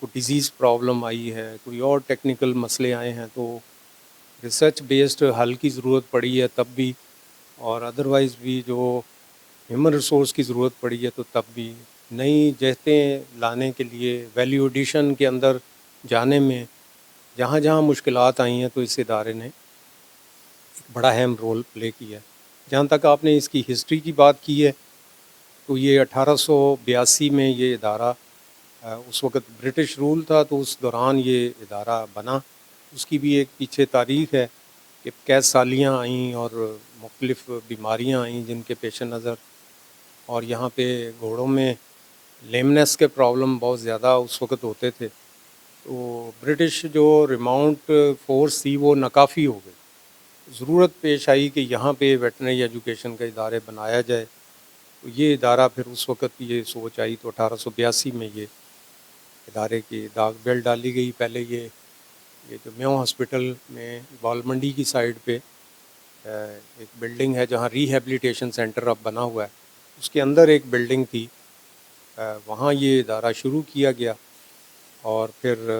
کوئی disease problem آئی ہے، کوئی اور ٹیکنیکل مسئلے آئے ہیں تو ریسرچ بیسڈ حل کی ضرورت پڑی ہے تب بھی، اور ادروائز بھی جو ہیومن ریسورس کی ضرورت پڑی ہے تو تب بھی نئی جہتیں لانے کے لیے ویلیو ایڈیشن کے اندر جانے میں جہاں جہاں مشکلات آئی ہیں تو اس ادارے نے ایک بڑا اہم رول پلے کیا ہے۔ جہاں تک آپ نے اس کی ہسٹری کی بات کی ہے تو یہ 1882 میں یہ ادارہ اس وقت برٹش رول تھا تو اس دوران یہ ادارہ بنا۔ اس کی بھی ایک پیچھے تاریخ ہے کہ کیسے سالیاں آئیں اور مختلف بیماریاں آئیں جن کے پیش نظر، اور یہاں پہ گھوڑوں میں لیمنس کے پرابلم بہت زیادہ اس وقت ہوتے تھے، تو برٹش جو ریماؤنٹ فورس تھی وہ ناکافی ہو گئی۔ ضرورت پیش آئی کہ یہاں پہ ویٹنری ایجوکیشن کا ادارے بنایا جائے، تو یہ ادارہ پھر اس وقت یہ سوچ آئی تو 1882 میں یہ ادارے کی داغ بیل ڈالی گئی۔ پہلے یہ جو میو ہاسپٹل میں بال منڈی کی سائڈ پہ ایک بلڈنگ ہے جہاں ریہیبلیٹیشن سینٹر اب بنا ہوا ہے، اس کے اندر ایک بلڈنگ تھی، وہاں یہ ادارہ شروع کیا گیا، اور پھر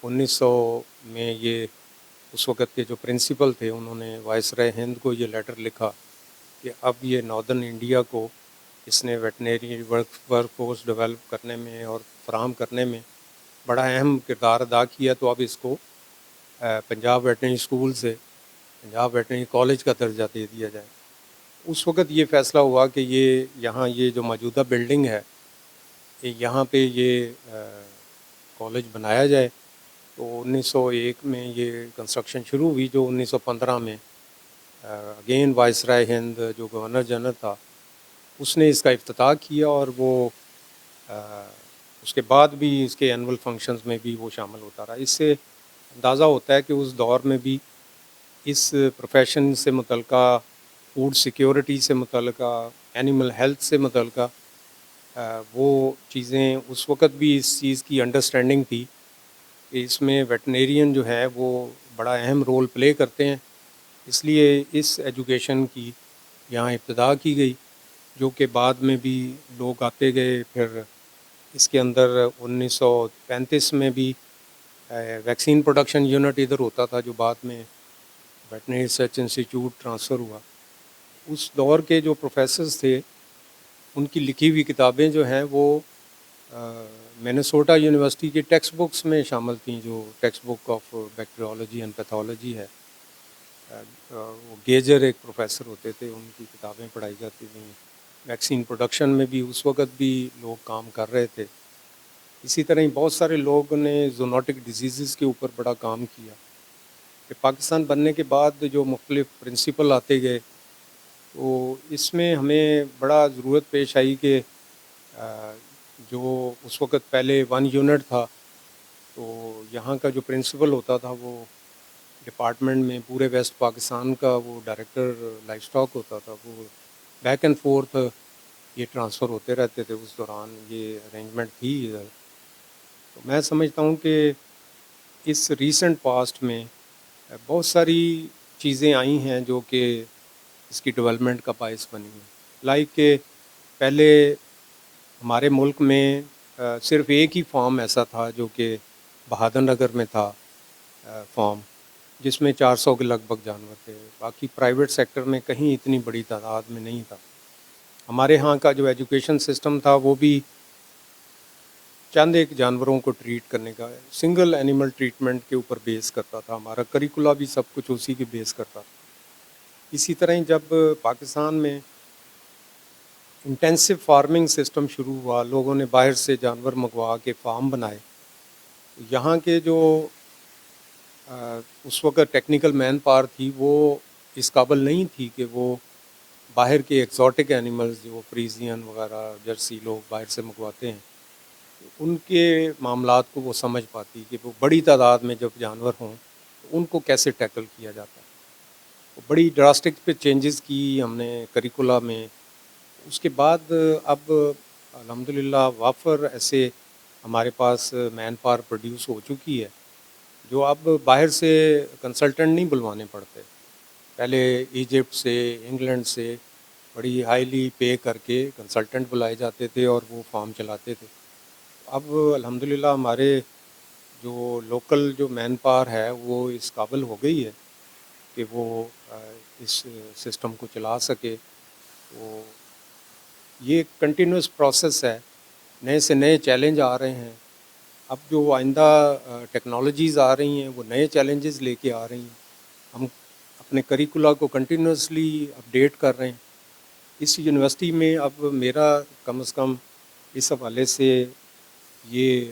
1900 میں یہ اس وقت کے جو پرنسپل تھے انہوں نے وائسرائے ہند کو یہ لیٹر لکھا کہ اب یہ ناردرن انڈیا کو اس نے ویٹنری ورک فورس ڈیولپ کرنے میں اور فراہم کرنے میں بڑا اہم کردار ادا کیا، تو اب اس کو پنجاب ویٹنری اسکول سے پنجاب ویٹنری کالج کا درجہ دے دیا جائے۔ اس وقت یہ فیصلہ ہوا کہ یہاں یہ جو موجودہ بلڈنگ ہے یہاں پہ یہ کالج بنایا جائے۔ تو 1901 میں یہ کنسٹرکشن شروع ہوئی، جو 1915 میں اگین وائسرائے ہند جو گورنر جنرل تھا اس نے اس کا افتتاح کیا، اور وہ اس کے بعد بھی اس کے اینول فنکشنز میں بھی وہ شامل ہوتا رہا۔ اس سے اندازہ ہوتا ہے کہ اس دور میں بھی اس پروفیشن سے متعلقہ، فوڈ سیکیورٹی سے متعلقہ، اینیمل ہیلتھ سے متعلقہ وہ چیزیں اس وقت بھی اس چیز کی انڈرسٹینڈنگ تھی کہ اس میں ویٹنیرین جو ہے وہ بڑا اہم رول پلے کرتے ہیں، اس لیے اس ایجوکیشن کی یہاں ابتدا کی گئی، جو کہ بعد میں بھی لوگ آتے گئے۔ پھر اس کے اندر 1935 میں بھی ویکسین پروڈکشن یونٹ ادھر ہوتا تھا، جو بعد میں ویٹنری ریسرچ انسٹیٹیوٹ ٹرانسفر ہوا۔ اس دور کے جو پروفیسرز تھے ان کی لکھی ہوئی کتابیں جو ہیں وہ مینیسوٹا یونیورسٹی کے ٹیکسٹ بکس میں شامل تھیں، جو text book of bacteriology and pathology ہے۔ وہ گیجر ایک پروفیسر ہوتے تھے، ان کی کتابیں پڑھائی جاتی تھیں۔ ویکسین پروڈکشن میں بھی اس وقت بھی لوگ کام کر رہے تھے۔ اسی طرح ہی بہت سارے لوگ نے زونوٹک ڈیزیزز کے اوپر بڑا کام کیا۔ کہ پاکستان بننے کے بعد جو مختلف پرنسپل آتے گئے تو اس میں ہمیں بڑا ضرورت پیش آئی کہ جو اس وقت پہلے 1 یونٹ تھا تو یہاں کا جو پرنسپل ہوتا تھا وہ ڈپارٹمنٹ میں پورے ویسٹ پاکستان کا وہ ڈائریکٹر لائف سٹاک ہوتا تھا، وہ بیک اینڈ فورتھ یہ ٹرانسفر ہوتے رہتے تھے۔ اس دوران یہ ارینجمنٹ تھی ادھر۔ تو میں سمجھتا ہوں کہ اس ریسنٹ پاسٹ میں بہت ساری چیزیں آئی ہیں جو کہ اس کی ڈیولپمنٹ کا باعث بنی ہیں، لائک کہ پہلے ہمارے ملک میں صرف ایک ہی فارم ایسا تھا جو کہ بہادر نگر میں تھا، فارم جس میں 400 کے لگ بھگ جانور تھے، باقی پرائیویٹ سیکٹر میں کہیں اتنی بڑی تعداد میں نہیں تھا۔ ہمارے ہاں کا جو ایجوکیشن سسٹم تھا وہ بھی چند ایک جانوروں کو ٹریٹ کرنے کا سنگل اینیمل ٹریٹمنٹ کے اوپر بیس کرتا تھا، ہمارا کریکولا بھی سب کچھ اسی کے بیس کرتا تھا۔ اسی طرح ہی جب پاکستان میں انٹینسو فارمنگ سسٹم شروع ہوا، لوگوں نے باہر سے جانور منگوا کے فارم بنائے، یہاں کے جو اس وقت ٹیکنیکل مین پاور تھی وہ اس قابل نہیں تھی کہ وہ باہر کے ایکزوٹک اینیملز جو فریزین وغیرہ جرسی لوگ باہر سے منگواتے ہیں ان کے معاملات کو وہ سمجھ پاتی کہ وہ بڑی تعداد میں جب جانور ہوں تو ان کو کیسے ٹیکل کیا جاتا ہے۔ بڑی ڈراسٹک پہ چینجز کی ہم نے کریکولا میں۔ اس کے بعد اب الحمدللہ وافر ایسے ہمارے پاس مین پاور پروڈیوس ہو چکی ہے جو اب باہر سے کنسلٹنٹ نہیں بلوانے پڑتے۔ پہلے ایجپٹ سے، انگلینڈ سے بڑی ہائیلی پے کر کے کنسلٹنٹ بلائے جاتے تھے اور وہ فارم چلاتے تھے۔ اب الحمدللہ ہمارے جو لوکل جو مین پاور ہے وہ اس قابل ہو گئی ہے کہ وہ اس سسٹم کو چلا سکے. تو یہ کنٹینیوس پروسیس ہے، نئے سے نئے چیلنج آ رہے ہیں. اب جو آئندہ ٹیکنالوجیز آ رہی ہیں وہ نئے چیلنجز لے کے آ رہی ہیں. ہم اپنے کریکولا کو کنٹینیوسلی اپڈیٹ کر رہے ہیں. اس یونیورسٹی میں اب میرا کم از کم اس حوالے سے یہ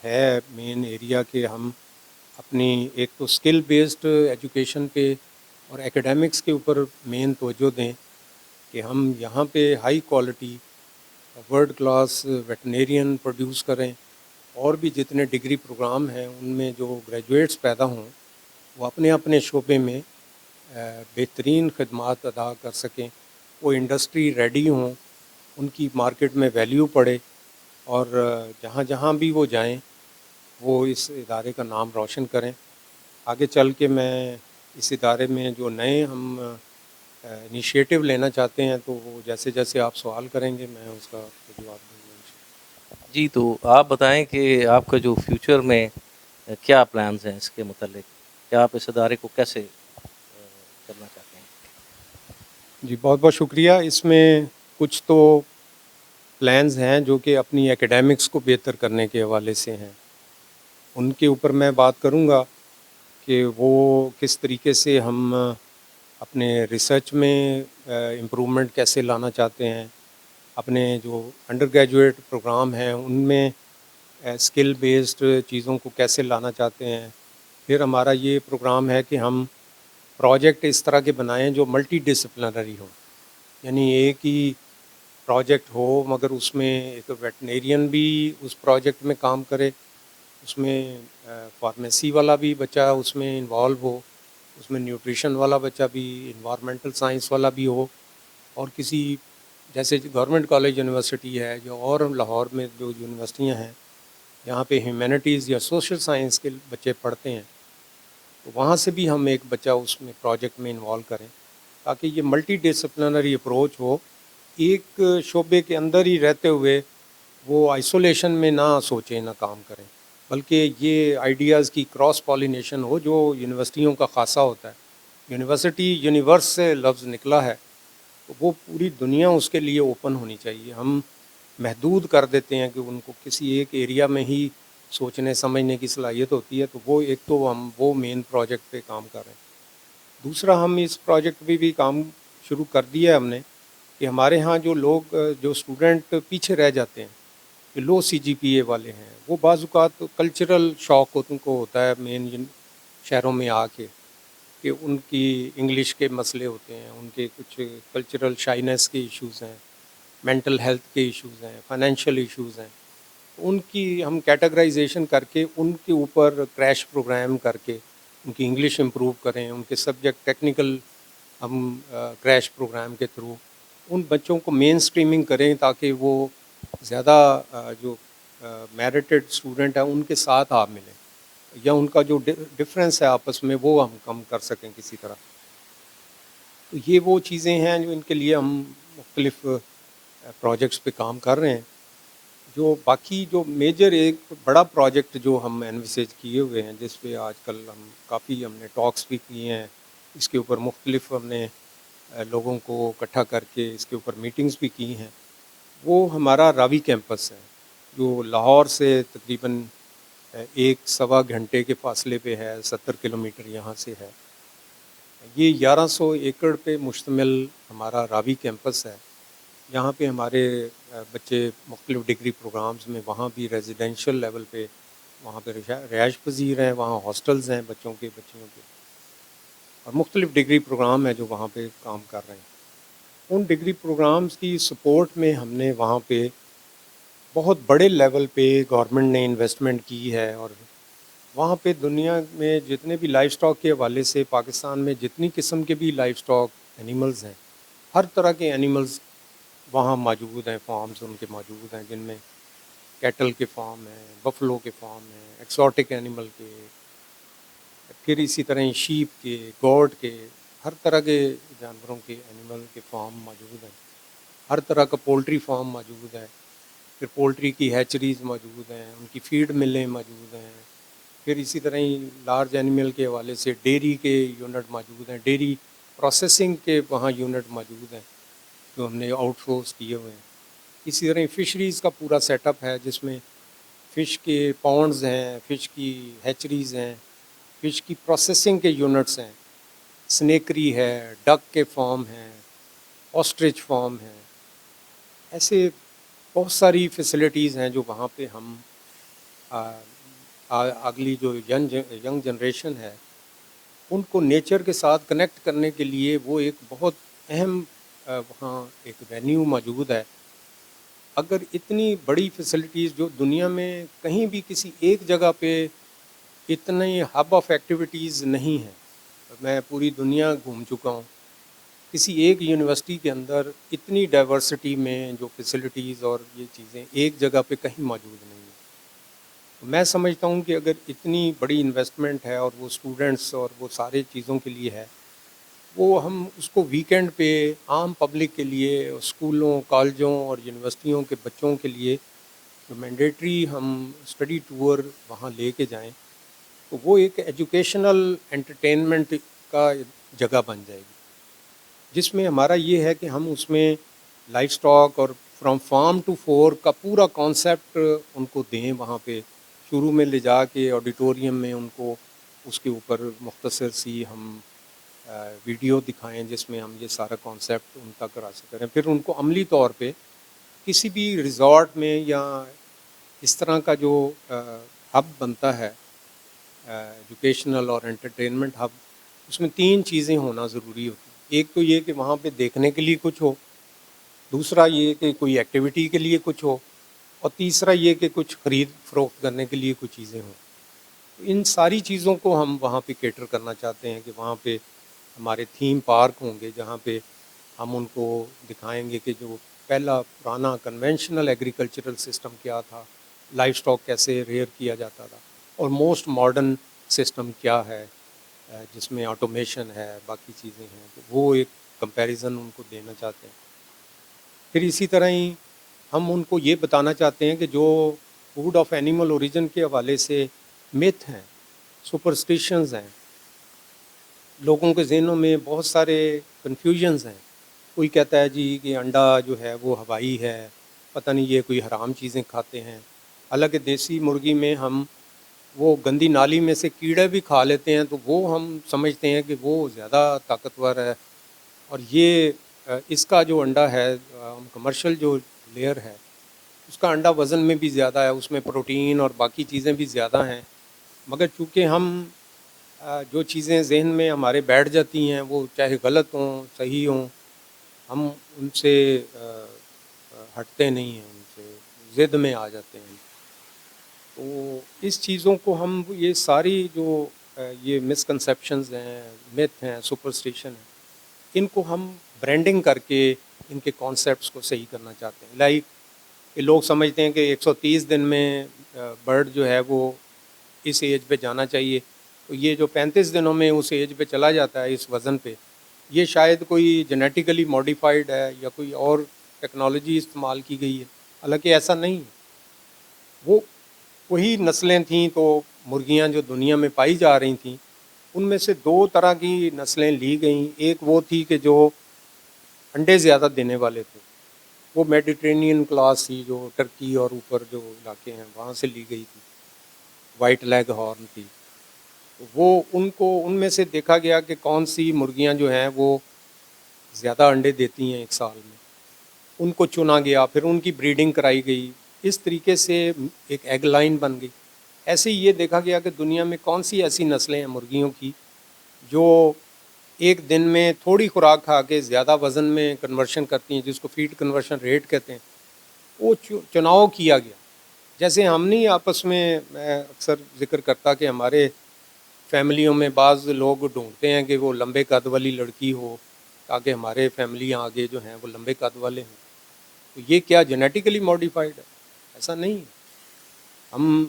ہے مین ایریا کہ ہم اپنی ایک تو اسکل بیسڈ ایجوکیشن پہ اور ایکیڈیمکس کے اوپر مین توجہ دیں کہ ہم یہاں پہ high quality world class veterinarian produce کریں. اور بھی جتنے ڈگری پروگرام ہیں ان میں جو گریجویٹس پیدا ہوں وہ اپنے اپنے شعبے میں بہترین خدمات ادا کر سکیں، وہ انڈسٹری ریڈی ہوں، ان کی مارکیٹ میں ویلیو پڑے، اور جہاں جہاں بھی وہ جائیں وہ اس ادارے کا نام روشن کریں. آگے چل کے میں اس ادارے میں جو نئے ہم انیشیٹو لینا چاہتے ہیں تو وہ جیسے جیسے آپ سوال کریں گے میں اس کا جواب دوں گا. جی، تو آپ بتائیں کہ آپ کا جو فیوچر میں کیا پلانز ہیں اس کے متعلق؟ کیا آپ اس ادارے کو کیسے کرنا چاہتے ہیں؟ جی بہت بہت شکریہ. اس میں کچھ تو پلانز ہیں جو کہ اپنی ایکیڈیمکس کو بہتر کرنے کے حوالے سے ہیں. ان کے اوپر میں بات کروں گا کہ وہ کس طریقے سے ہم اپنے ریسرچ میں امپرومنٹ کیسے لانا چاہتے ہیں، اپنے جو انڈر گریجویٹ پروگرام ہیں ان میں اسکل بیسڈ چیزوں کو کیسے لانا چاہتے ہیں. پھر ہمارا یہ پروگرام ہے کہ ہم پروجیکٹ اس طرح کے بنائیں جو ملٹی ڈسپلنری ہوں، یعنی ایک ہی پروجیکٹ ہو مگر اس میں ایک ویٹنیرین بھی اس پروجیکٹ میں کام کرے، اس میں فارمیسی والا بھی بچہ اس میں انوالو ہو، اس میں نیوٹریشن والا بچہ بھی، انوائرمنٹل سائنس والا بھی ہو، اور کسی جیسے گورنمنٹ کالج یونیورسٹی ہے جو اور لاہور میں جو یونیورسٹیاں ہیں یہاں پہ ہیومینٹیز یا سوشل سائنس کے بچے پڑھتے ہیں تو وہاں سے بھی ہم ایک بچہ اس میں پروجیکٹ میں انوالو کریں تاکہ یہ ملٹی ڈسپلنری اپروچ ہو. ایک شعبے کے اندر ہی رہتے ہوئے وہ آئسولیشن میں نہ سوچیں نہ کام کریں، بلکہ یہ آئیڈیاز کی کراس پالینیشن ہو جو یونیورسٹیوں کا خاصہ ہوتا ہے. یونیورسٹی یونیورس سے لفظ نکلا ہے تو وہ پوری دنیا اس کے لیے اوپن ہونی چاہیے. ہم محدود کر دیتے ہیں کہ ان کو کسی ایک ایریا میں ہی سوچنے سمجھنے کی صلاحیت ہوتی ہے، تو وہ ایک تو ہم وہ مین پروجیکٹ پہ کام کر رہے ہیں. دوسرا ہم اس پروجیکٹ پہ بھی کام شروع کر دیا ہے ہم نے کہ ہمارے ہاں جو لوگ جو اسٹوڈنٹ پیچھے رہ جاتے ہیں، جو لو سی جی پی اے والے ہیں، وہ بعض اوقات کلچرل شوق ان کو ہوتا ہے مین شہروں میں آ کے کہ ان کی انگلش کے مسئلے ہوتے ہیں، ان کے کچھ کلچرل شائنس کے ایشوز ہیں، مینٹل ہیلتھ کے ایشوز ہیں، فائنینشیل ایشوز ہیں. ان کی ہم کیٹیگرائزیشن کر کے ان کے اوپر کریش پروگرام کر کے ان کی انگلش امپروو کریں، ان کے سبجیکٹ ٹیکنیکل ہم کریش پروگرام کے تھرو ان بچوں کو مین سٹریمنگ کریں تاکہ وہ زیادہ جو میرٹڈ اسٹوڈنٹ ہیں ان کے ساتھ آپ ملیں یا ان کا جو ڈفرینس ہے آپس میں وہ ہم کم کر سکیں کسی طرح. تو یہ وہ چیزیں ہیں جو ان کے لیے ہم مختلف پروجیکٹس پہ کام کر رہے ہیں. جو باقی جو میجر ایک بڑا پروجیکٹ جو ہم انویسیج کیے ہوئے ہیں جس پہ آج کل ہم نے ٹاکس بھی کیے ہیں، اس کے اوپر مختلف ہم نے لوگوں کو اکٹھا کر کے اس کے اوپر میٹنگز بھی کی ہیں، وہ ہمارا راوی کیمپس ہے جو لاہور سے تقریباً 1-1.25 گھنٹے کے فاصلے پہ ہے، 70 کلومیٹر یہاں سے ہے. یہ 1100 ایکڑ پہ مشتمل ہمارا راوی کیمپس ہے. یہاں پہ ہمارے بچے مختلف ڈگری پروگرامز میں وہاں بھی ریزیڈینشیل لیول پہ وہاں پہ رہائش پذیر ہیں، وہاں ہاسٹلز ہیں بچیوں کے اور مختلف ڈگری پروگرام ہیں جو وہاں پہ کام کر رہے ہیں. ان ڈگری پروگرامز کی سپورٹ میں ہم نے وہاں پہ بہت بڑے لیول پہ گورنمنٹ نے انویسٹمنٹ کی ہے، اور وہاں پہ دنیا میں جتنے بھی لائف سٹاک کے حوالے سے پاکستان میں جتنی قسم کے بھی لائف سٹاک اینیملز ہیں، ہر طرح کے اینیملز وہاں موجود ہیں. فارمز ان کے موجود ہیں جن میں کیٹل کے فارم ہیں، بفلو کے فارم ہیں، ایکسوٹک اینیمل کے، پھر اسی طرح شیپ کے، گوٹ کے، ہر طرح کے جانوروں کے اینیمل کے فارم موجود ہیں. ہر طرح کا پولٹری فارم موجود ہے. پھر پولٹری کی ہیچریز موجود ہیں، ان کی فیڈ ملیں موجود ہیں، پھر اسی طرح ہی لارج اینیمل کے حوالے سے ڈیری کے یونٹ موجود ہیں، ڈیری پروسیسنگ کے وہاں یونٹ موجود ہیں جو ہم نے آؤٹ سورس کیے ہوئے ہیں. اسی طرح فشریز کا پورا سیٹ اپ ہے جس میں فش کے پونڈز ہیں، فش کی ہیچریز ہیں، فش کی پروسیسنگ کے یونٹس ہیں، سنیکری ہے، ڈک کے فارم ہیں، آسٹرچ فارم ہیں. ایسے بہت ساری فیسلٹیز ہیں جو وہاں پہ ہم اگلی جو ینگ جنریشن ہے ان کو نیچر کے ساتھ کنیکٹ کرنے کے لیے وہ ایک بہت اہم وہاں ایک وینیو موجود ہے. اگر اتنی بڑی فیسلٹیز جو دنیا میں کہیں بھی کسی ایک جگہ پہ اتنی ہب آف ایکٹیویٹیز نہیں ہیں، میں پوری دنیا گھوم چکا ہوں، کسی ایک یونیورسٹی کے اندر اتنی ڈائیورسٹی میں جو فیسلٹیز اور یہ چیزیں ایک جگہ پہ کہیں موجود نہیں ہیں. میں سمجھتا ہوں کہ اگر اتنی بڑی انویسٹمنٹ ہے اور وہ اسٹوڈنٹس اور وہ سارے چیزوں کے لیے ہے، وہ ہم اس کو ویکینڈ پہ عام پبلک کے لیے اسکولوں کالجوں اور یونیورسٹیوں کے بچوں کے لیے جو مینڈیٹری ہم اسٹڈی ٹور وہاں لے کے جائیں تو وہ ایک ایجوکیشنل انٹرٹینمنٹ کا جگہ بن جائے گی، جس میں ہمارا یہ ہے کہ ہم اس میں لائف سٹاک اور فرام فارم ٹو فور کا پورا کانسیپٹ ان کو دیں. وہاں پہ شروع میں لے جا کے آڈیٹوریم میں ان کو اس کے اوپر مختصر سی ہم ویڈیو دکھائیں جس میں ہم یہ سارا کانسیپٹ ان تک راستہ کریں، پھر ان کو عملی طور پہ کسی بھی ریزورٹ میں یا اس طرح کا جو ہب بنتا ہے ایجوکیشنل اور انٹرٹینمنٹ ہب، اس میں 3 چیزیں ہونا ضروری ہوتی ہیں. ایک تو یہ کہ وہاں پہ دیکھنے کے لیے کچھ ہو، دوسرا یہ کہ کوئی ایکٹیویٹی کے لیے کچھ ہو، اور تیسرا یہ کہ کچھ خرید فروخت کرنے کے لیے کچھ چیزیں ہوں. ان ساری چیزوں کو ہم وہاں پہ کیٹر کرنا چاہتے ہیں کہ وہاں پہ ہمارے تھیم پارک ہوں گے جہاں پہ ہم ان کو دکھائیں گے کہ جو پہلا پرانا کنونشنل ایگریکلچرل سسٹم کیا تھا، لائف سٹاک کیسے ریئر کیا جاتا تھا، اور موسٹ ماڈرن سسٹم کیا ہے جس میں آٹومیشن ہے، باقی چیزیں ہیں. تو وہ ایک کمپیریزن ان کو دینا چاہتے ہیں. پھر اسی طرح ہی ہم ان کو یہ بتانا چاہتے ہیں کہ جو فوڈ آف اینیمل اوریجن کے حوالے سے میتھ ہیں، سپرسٹیشنز ہیں، لوگوں کے ذہنوں میں بہت سارے کنفیوژنز ہیں. کوئی کہتا ہے جی کہ انڈا جو ہے وہ ہوائی ہے، پتہ نہیں یہ کوئی حرام چیزیں کھاتے ہیں، حالانکہ دیسی مرغی میں ہم وہ گندی نالی میں سے کیڑے بھی کھا لیتے ہیں تو وہ ہم سمجھتے ہیں کہ وہ زیادہ طاقتور ہے. اور یہ اس کا جو انڈا ہے کمرشل جو لیئر ہے اس کا انڈا وزن میں بھی زیادہ ہے، اس میں پروٹین اور باقی چیزیں بھی زیادہ ہیں. مگر چونکہ ہم جو چیزیں ذہن میں ہمارے بیٹھ جاتی ہیں وہ چاہے غلط ہوں صحیح ہوں، ہم ان سے ہٹتے نہیں ہیں، ان سے ضد میں آ جاتے ہیں. تو اس چیزوں کو ہم یہ ساری جو یہ مسکنسیپشنز ہیں، میتھ ہیں، سپرسٹیشن ہیں، ان کو ہم برانڈنگ کر کے ان کے کانسیپٹس کو صحیح کرنا چاہتے ہیں. لائک کہ لوگ سمجھتے ہیں کہ 130 دن میں برڈ جو ہے وہ اس ایج پہ جانا چاہیے، تو یہ جو 35 دنوں میں اس ایج پہ چلا جاتا ہے اس وزن پہ، یہ شاید کوئی جینیٹیکلی ماڈیفائڈ ہے یا کوئی اور ٹیکنالوجی استعمال کی گئی ہے، حالانکہ ایسا نہیں ہے. وہ وہی نسلیں تھیں تو مرغیاں جو دنیا میں پائی جا رہی تھیں ان میں سے 2 طرح کی نسلیں لی گئیں. ایک وہ تھی کہ جو انڈے زیادہ دینے والے تھے، وہ میڈیٹرینین کلاس تھی جو ٹرکی اور اوپر جو علاقے ہیں وہاں سے لی گئی تھی، وائٹ لیگ ہارن تھی. وہ ان میں سے دیکھا گیا کہ کون سی مرغیاں جو ہیں وہ زیادہ انڈے دیتی ہیں ایک سال میں، ان کو چنا گیا، پھر ان کی بریڈنگ کرائی گئی. اس طریقے سے ایک ایگ لائن بن گئی. ایسے ہی یہ دیکھا گیا کہ دنیا میں کون سی ایسی نسلیں ہیں مرغیوں کی جو ایک دن میں تھوڑی خوراک کھا کے زیادہ وزن میں کنورشن کرتی ہیں، جس کو فیڈ کنورشن ریٹ کہتے ہیں. وہ چناؤ کیا گیا. جیسے ہم نہیں آپس میں اکثر ذکر کرتا کہ ہمارے فیملیوں میں بعض لوگ ڈھونڈتے ہیں کہ وہ لمبے قد والی لڑکی ہو تاکہ ہمارے فیملیاں آگے جو ہیں وہ لمبے قد والے ہوں. تو یہ کیا جینیٹیکلی ماڈیفائڈ ہے؟ ایسا نہیں ہے. ہم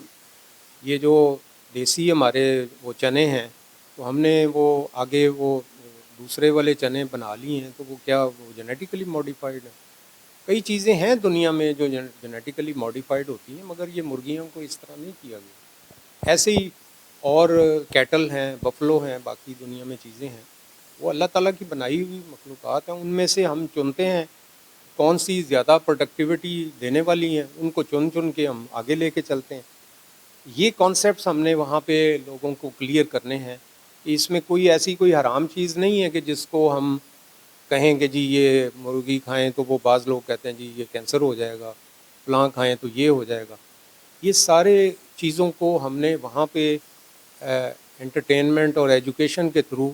یہ جو دیسی ہمارے وہ چنے ہیں تو ہم نے وہ آگے وہ دوسرے والے چنے بنا لیے ہیں، تو وہ کیا وہ جینیٹیکلی ماڈیفائڈ ہے؟ کئی چیزیں ہیں دنیا میں جو جینیٹیکلی ماڈیفائڈ ہوتی ہیں، مگر یہ مرغیوں کو اس طرح نہیں کیا گیا. ایسے ہی اور کیٹل ہیں، بفلو ہیں، باقی دنیا میں چیزیں ہیں، وہ اللہ تعالیٰ کی بنائی ہوئی مخلوقات ہیں. ان میں سے ہم چنتے ہیں کون سی زیادہ پروڈکٹیوٹی دینے والی ہیں، ان کو چن چن کے ہم آگے لے کے چلتے ہیں. یہ کانسیپٹس ہم نے وہاں پہ لوگوں کو کلیئر کرنے ہیں. اس میں کوئی حرام چیز نہیں ہے کہ جس کو ہم کہیں کہ جی یہ مرغی کھائیں تو وہ بعض لوگ کہتے ہیں جی یہ کینسر ہو جائے گا، فلاں کھائیں تو یہ ہو جائے گا. یہ سارے چیزوں کو ہم نے وہاں پہ انٹرٹینمنٹ اور ایجوکیشن کے تھرو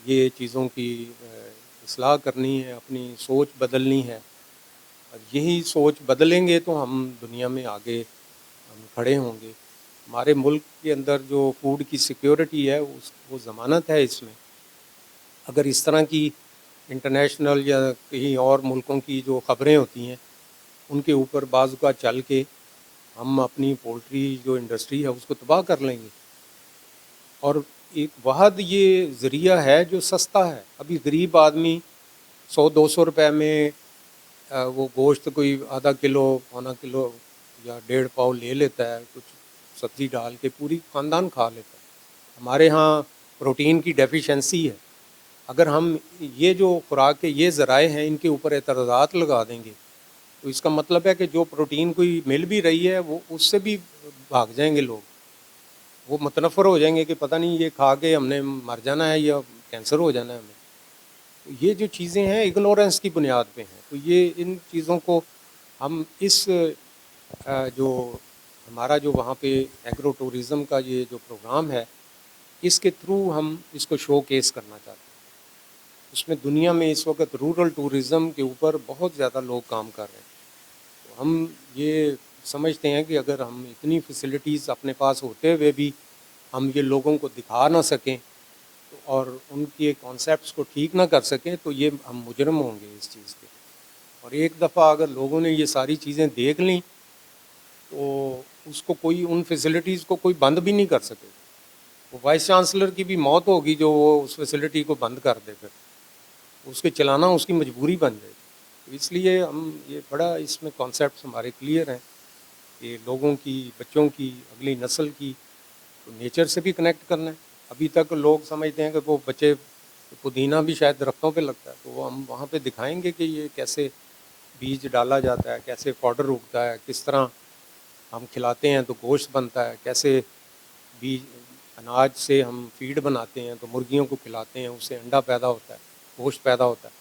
یہ چیزوں کی اصلاح کرنی ہے، اپنی سوچ بدلنی ہے. اور یہی سوچ بدلیں گے تو ہم دنیا میں آگے ہم کھڑے ہوں گے. ہمارے ملک کے اندر جو فوڈ کی سیکیورٹی ہے وہ ضمانت ہے اس میں. اگر اس طرح کی انٹرنیشنل یا کہیں اور ملکوں کی جو خبریں ہوتی ہیں ان کے اوپر بعض اوقات چل کے ہم اپنی پولٹری جو انڈسٹری ہے اس کو تباہ کر لیں گے. اور ایک واحد یہ ذریعہ ہے جو سستا ہے. ابھی غریب آدمی 100-200 روپے میں وہ گوشت کوئی آدھا کلو، پونا کلو یا 1.5 پاؤ لے لیتا ہے، کچھ سبزی ڈال کے پوری خاندان کھا لیتا ہے. ہمارے ہاں پروٹین کی ڈیفیشنسی ہے. اگر ہم یہ جو خوراک کے یہ ذرائع ہیں ان کے اوپر اعتراضات لگا دیں گے تو اس کا مطلب ہے کہ جو پروٹین کوئی مل بھی رہی ہے وہ اس سے بھی بھاگ جائیں گے لوگ. وہ متنفر ہو جائیں گے کہ پتہ نہیں یہ کھا کے ہم نے مر جانا ہے یا کینسر ہو جانا ہے ہمیں. یہ جو چیزیں ہیں اگنورنس کی بنیاد پہ ہیں. تو یہ ان چیزوں کو ہم اس جو ہمارا جو وہاں پہ ایگرو ٹورزم کا یہ جو پروگرام ہے اس کے تھرو ہم اس کو شو کیس کرنا چاہتے ہیں. اس میں دنیا میں اس وقت رورل ٹورزم کے اوپر بہت زیادہ لوگ کام کر رہے ہیں. تو ہم یہ سمجھتے ہیں کہ اگر ہم اتنی فیسلٹیز اپنے پاس ہوتے ہوئے بھی ہم یہ لوگوں کو دکھا نہ سکیں اور ان کے کانسیپٹس کو ٹھیک نہ کر سکیں تو یہ ہم مجرم ہوں گے اس چیز کے. اور ایک دفعہ اگر لوگوں نے یہ ساری چیزیں دیکھ لیں تو اس کو کوئی ان فیسلٹیز کو کوئی بند بھی نہیں کر سکے. وہ وائس چانسلر کی بھی موت ہوگی جو وہ اس فیسلٹی کو بند کر دے، پھر اس کے چلانا اس کی مجبوری بن جائے. تو اس لیے ہم یہ بڑا اس میں کانسیپٹس ہمارے کلیئر ہیں کہ لوگوں کی، بچوں کی، اگلی نسل کی تو نیچر سے بھی کنیکٹ کرنا ہے. ابھی تک لوگ سمجھتے ہیں کہ وہ بچے پودینہ بھی شاید درختوں پہ لگتا ہے، تو وہ ہم وہاں پہ دکھائیں گے کہ یہ کیسے بیج ڈالا جاتا ہے، کیسے پاؤڈر اگتا ہے، کس طرح ہم کھلاتے ہیں تو گوشت بنتا ہے، کیسے بیج اناج سے ہم فیڈ بناتے ہیں تو مرغیوں کو کھلاتے ہیں، اس سے انڈا پیدا ہوتا ہے، گوشت پیدا ہوتا ہے.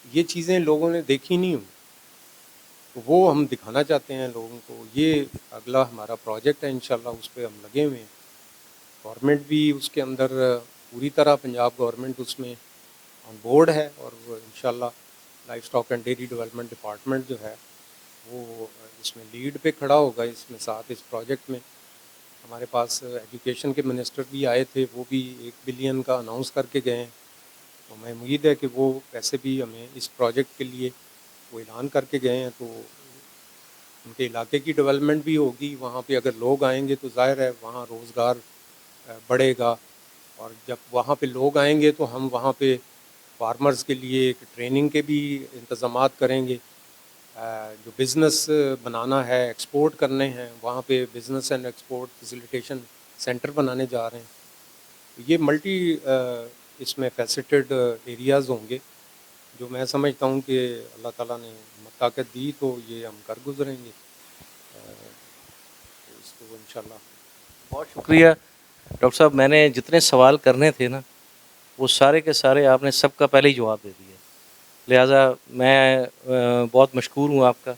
یہ چیزیں لوگوں نے دیکھی نہیں ہوں تو وہ ہم دکھانا چاہتے ہیں لوگوں کو. یہ اگلا ہمارا پروجیکٹ ہے، انشاءاللہ اس پہ ہم لگے ہوئے ہیں. گورنمنٹ بھی اس کے اندر پوری طرح پنجاب گورنمنٹ اس میں آن بورڈ ہے، اور انشاءاللہ life stock and dairy development department جو ہے وہ اس میں لیڈ پہ کھڑا ہوگا. اس میں ساتھ اس پروجیکٹ میں ہمارے پاس ایجوکیشن کے منسٹر بھی آئے تھے، وہ بھی 1 بلین کا اناؤنس کر کے گئے ہیں. تو میں امید ہے کہ وہ پیسے بھی ہمیں اس پروجیکٹ کے لیے وہ اعلان کر کے گئے ہیں. تو ان کے علاقے کی ڈیولپمنٹ بھی ہوگی. وہاں پہ اگر لوگ آئیں گے تو ظاہر ہے وہاں روزگار بڑھے گا، اور جب وہاں پہ لوگ آئیں گے تو ہم وہاں پہ فارمرز کے لیے ایک ٹریننگ کے بھی انتظامات کریں گے. جو بزنس بنانا ہے، ایکسپورٹ کرنے ہیں، وہاں پہ business and export facilitation centre بنانے جا رہے ہیں. تو یہ ملٹی اس میں فیسٹڈ ایریاز ہوں گے جو میں سمجھتا ہوں کہ اللہ تعالیٰ نے طاقت دی تو یہ ہم کر گزریں گے. اس کو انشاءاللہ. بہت شکریہ ڈاکٹر صاحب. میں نے جتنے سوال کرنے تھے نا وہ سارے کے سارے آپ نے سب کا پہلے ہی جواب دے دیا. لہٰذا میں بہت مشکور ہوں آپ کا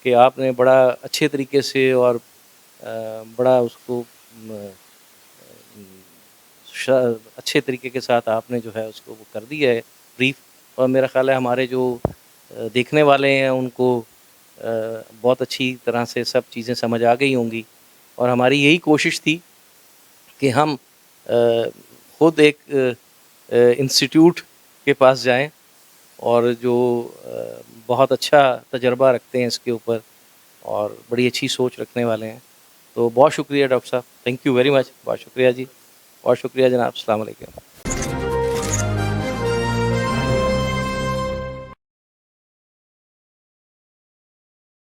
کہ آپ نے بڑا اچھے طریقے سے اور بڑا اس کو اچھے طریقے کے ساتھ آپ نے جو ہے اس کو وہ کر دیا ہے بریف. اور میرا خیال ہے ہمارے جو دیکھنے والے ہیں ان کو بہت اچھی طرح سے سب چیزیں سمجھ آ گئی ہوں گی. اور ہماری یہی کوشش تھی کہ ہم خود ایک انسٹیٹیوٹ کے پاس جائیں اور جو بہت اچھا تجربہ رکھتے ہیں اس کے اوپر اور بڑی اچھی سوچ رکھنے والے ہیں. تو بہت شکریہ ڈاکٹر صاحب. Thank you very much. بہت شکریہ جی. بہت شکریہ جناب. السلام علیکم.